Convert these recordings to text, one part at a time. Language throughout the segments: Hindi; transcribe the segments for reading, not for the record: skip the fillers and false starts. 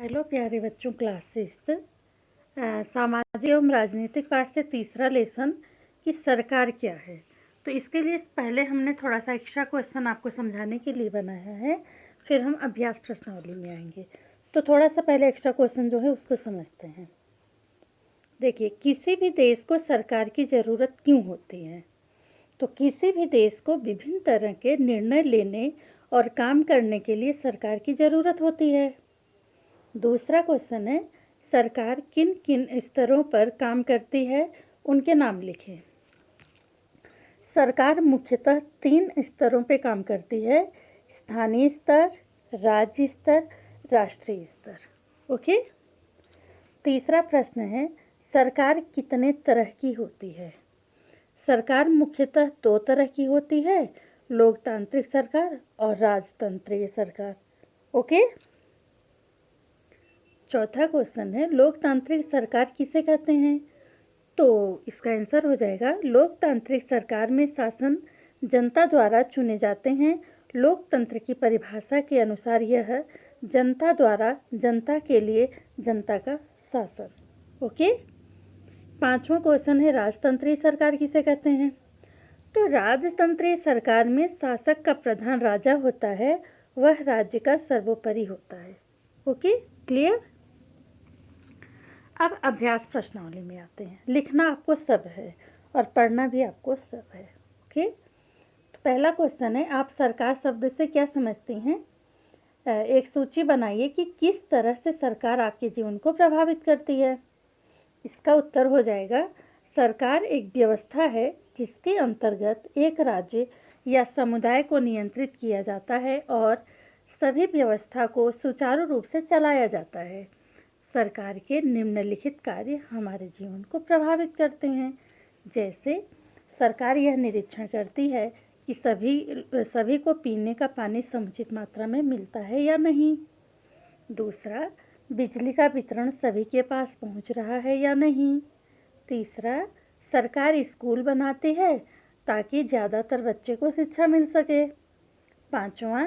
हेलो प्यारे बच्चों, क्लास सिक्स्थ सामाजिक एवं राजनीतिक पाठ से तीसरा लेसन कि सरकार क्या है। तो इसके लिए पहले हमने थोड़ा सा एक्स्ट्रा क्वेश्चन आपको समझाने के लिए बनाया है, फिर हम अभ्यास प्रश्नावली में आएंगे। तो थोड़ा सा पहले एक्स्ट्रा क्वेश्चन जो है उसको समझते हैं। देखिए, किसी भी देश को सरकार की ज़रूरत क्यों होती है? तो किसी भी देश को विभिन्न तरह के निर्णय लेने और काम करने के लिए सरकार की ज़रूरत होती है। दूसरा क्वेश्चन है, सरकार किन किन स्तरों पर काम करती है, उनके नाम लिखें। सरकार मुख्यतः 3 स्तरों पर काम करती है: स्थानीय स्तर, राज्य स्तर, राष्ट्रीय स्तर। ओके। तीसरा प्रश्न है, सरकार कितने तरह की होती है? सरकार मुख्यतः 2 तरह की होती है: लोकतांत्रिक सरकार और राजतंत्रीय सरकार। ओके। चौथा क्वेश्चन है, लोकतांत्रिक सरकार किसे कहते हैं? तो इसका आंसर हो जाएगा, लोकतांत्रिक सरकार में शासन जनता द्वारा चुने जाते हैं। लोकतंत्र की परिभाषा के अनुसार यह जनता द्वारा जनता के लिए जनता का शासन। ओके। पांचवा क्वेश्चन है, राजतंत्रीय सरकार किसे कहते हैं? तो राजतंत्रीय सरकार में शासक का प्रधान राजा होता है, वह राज्य का सर्वोपरि होता है। Okay, clear. अब अभ्यास प्रश्नावली में आते हैं। लिखना आपको सब है और पढ़ना भी आपको सब है। ओके। तो पहला क्वेश्चन है, आप सरकार शब्द से क्या समझती हैं? एक सूची बनाइए कि किस तरह से सरकार आपके जीवन को प्रभावित करती है। इसका उत्तर हो जाएगा, सरकार एक व्यवस्था है जिसके अंतर्गत एक राज्य या समुदाय को नियंत्रित किया जाता है और सभी व्यवस्था को सुचारू रूप से चलाया जाता है। सरकार के निम्नलिखित कार्य हमारे जीवन को प्रभावित करते हैं। जैसे सरकार यह निरीक्षण करती है कि सभी को पीने का पानी समुचित मात्रा में मिलता है या नहीं। दूसरा, बिजली का वितरण सभी के पास पहुंच रहा है या नहीं। तीसरा, सरकार स्कूल बनाती है ताकि ज़्यादातर बच्चे को शिक्षा मिल सके। पांचवा,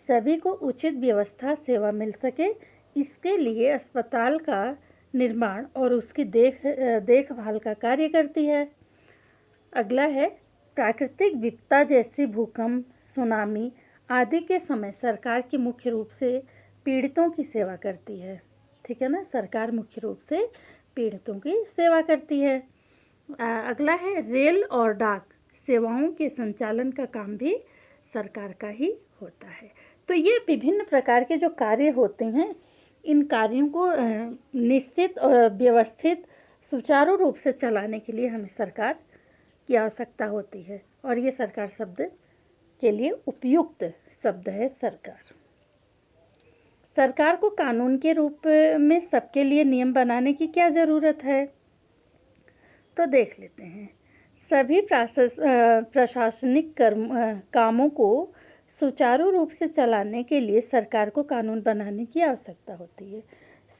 सभी को उचित व्यवस्था सेवा मिल सके, इसके लिए अस्पताल का निर्माण और उसकी देखभाल का कार्य करती है। अगला है, प्राकृतिक विपदा जैसी भूकंप, सुनामी आदि के समय सरकार की मुख्य रूप से पीड़ितों की सेवा करती है। ठीक है ना, सरकार मुख्य रूप से पीड़ितों की सेवा करती है। अगला है, रेल और डाक सेवाओं के संचालन का काम भी सरकार का ही होता है। तो ये विभिन्न प्रकार के जो कार्य होते हैं, इन कार्यों को निश्चित और व्यवस्थित सुचारू रूप से चलाने के लिए हमें सरकार की आवश्यकता होती है, और ये सरकार शब्द के लिए उपयुक्त शब्द है सरकार। सरकार को कानून के रूप में सबके लिए नियम बनाने की क्या ज़रूरत है? तो देख लेते हैं। सभी प्रशासनिक कामों को सुचारू रूप से चलाने के लिए सरकार को कानून बनाने की आवश्यकता होती है।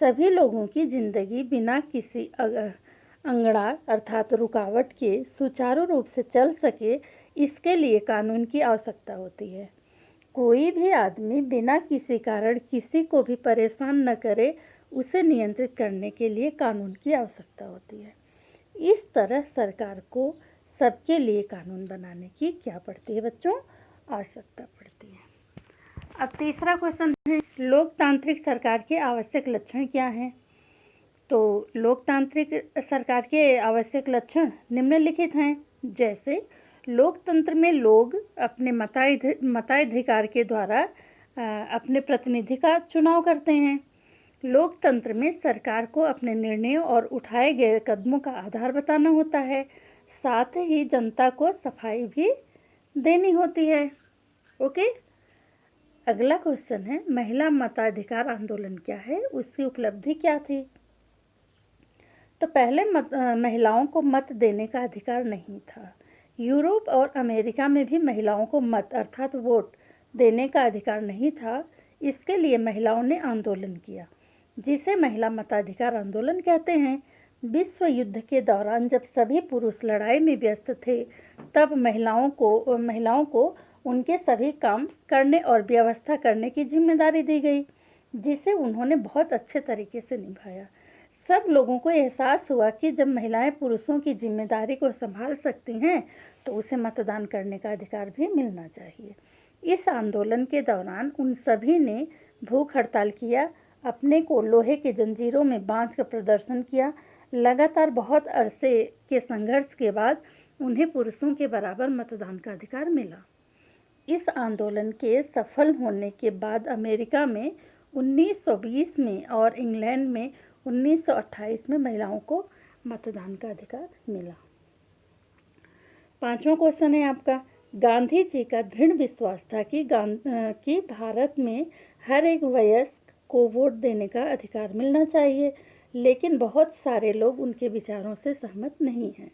सभी लोगों की जिंदगी बिना किसी अड़ंगा अर्थात रुकावट के सुचारू रूप से चल सके, इसके लिए कानून की आवश्यकता होती है। कोई भी आदमी बिना किसी कारण किसी को भी परेशान न करे, उसे नियंत्रित करने के लिए कानून की आवश्यकता होती है। इस तरह सरकार को सबके लिए कानून बनाने की क्या पड़ती है बच्चों? आवश्यकता पड़ती है। अब तीसरा क्वेश्चन है, लोकतांत्रिक सरकार के आवश्यक लक्षण क्या हैं? तो लोकतांत्रिक सरकार के आवश्यक लक्षण निम्नलिखित हैं। जैसे लोकतंत्र में लोग अपने मताधिकार के द्वारा अपने प्रतिनिधि का चुनाव करते हैं। लोकतंत्र में सरकार को अपने निर्णयों और उठाए गए कदमों का आधार बताना होता है, साथ ही जनता को सफाई भी देनी होती है। ओके। अगला क्वेश्चन है, महिला मताधिकार आंदोलन क्या है, उसकी उपलब्धि क्या थी? तो पहले महिलाओं को मत देने का अधिकार नहीं था। यूरोप और अमेरिका में भी महिलाओं को मत अर्थात वोट देने का अधिकार नहीं था। इसके लिए महिलाओं ने आंदोलन किया, जिसे महिला मताधिकार आंदोलन कहते हैं। विश्व युद्ध के दौरान जब सभी पुरुष लड़ाई में व्यस्त थे, तब महिलाओं को उनके सभी काम करने और व्यवस्था करने की जिम्मेदारी दी गई। जिसे उन्होंने बहुत अच्छे तरीके से निभाया। सब लोगों को एहसास हुआ कि जब महिलाएं पुरुषों की जिम्मेदारी को संभाल सकती हैं तो उसे मतदान करने का अधिकार भी मिलना चाहिए। इस आंदोलन के दौरान उन सभी ने भूख हड़ताल किया, अपने को लोहे के जंजीरों में बांधकर प्रदर्शन किया। लगातार बहुत अरसे के संघर्ष के बाद उन्हें पुरुषों के बराबर मतदान का अधिकार मिला। इस आंदोलन के सफल होने के बाद अमेरिका में 1920 में और इंग्लैंड में 1928 में महिलाओं को मतदान का अधिकार मिला। 5वां क्वेश्चन है आपका, गांधी जी का दृढ़ विश्वास था कि भारत में हर एक वयस्क को वोट देने का अधिकार मिलना चाहिए, लेकिन बहुत सारे लोग उनके विचारों से सहमत नहीं हैं।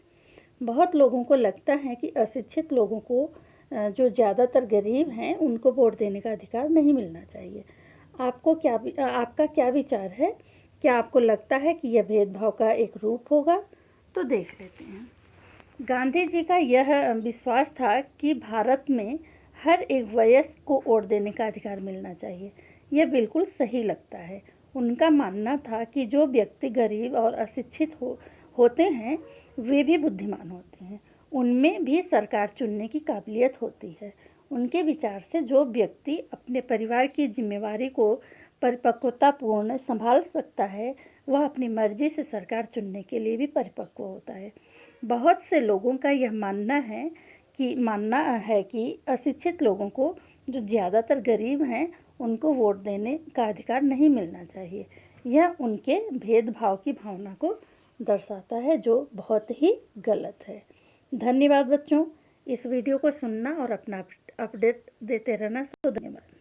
बहुत लोगों को लगता है कि अशिक्षित लोगों को, जो ज़्यादातर गरीब हैं, उनको वोट देने का अधिकार नहीं मिलना चाहिए। आपका क्या विचार है? क्या आपको लगता है कि यह भेदभाव का एक रूप होगा? तो देख लेते हैं। गांधी जी का यह विश्वास था कि भारत में हर एक वयस्क को वोट देने का अधिकार मिलना चाहिए। यह बिल्कुल सही लगता है। उनका मानना था कि जो व्यक्ति गरीब और अशिक्षित होते हैं वे भी बुद्धिमान होते हैं, उनमें भी सरकार चुनने की काबिलियत होती है। उनके विचार से जो व्यक्ति अपने परिवार की जिम्मेवारी को परिपक्वतापूर्ण संभाल सकता है वह अपनी मर्जी से सरकार चुनने के लिए भी परिपक्व होता है। बहुत से लोगों का यह मानना है कि अशिक्षित लोगों को, जो ज़्यादातर गरीब हैं, उनको वोट देने का अधिकार नहीं मिलना चाहिए। यह उनके भेदभाव की भावना को दर्शाता है, जो बहुत ही गलत है। धन्यवाद बच्चों, इस वीडियो को सुनना और अपना अपडेट देते रहना। धन्यवाद।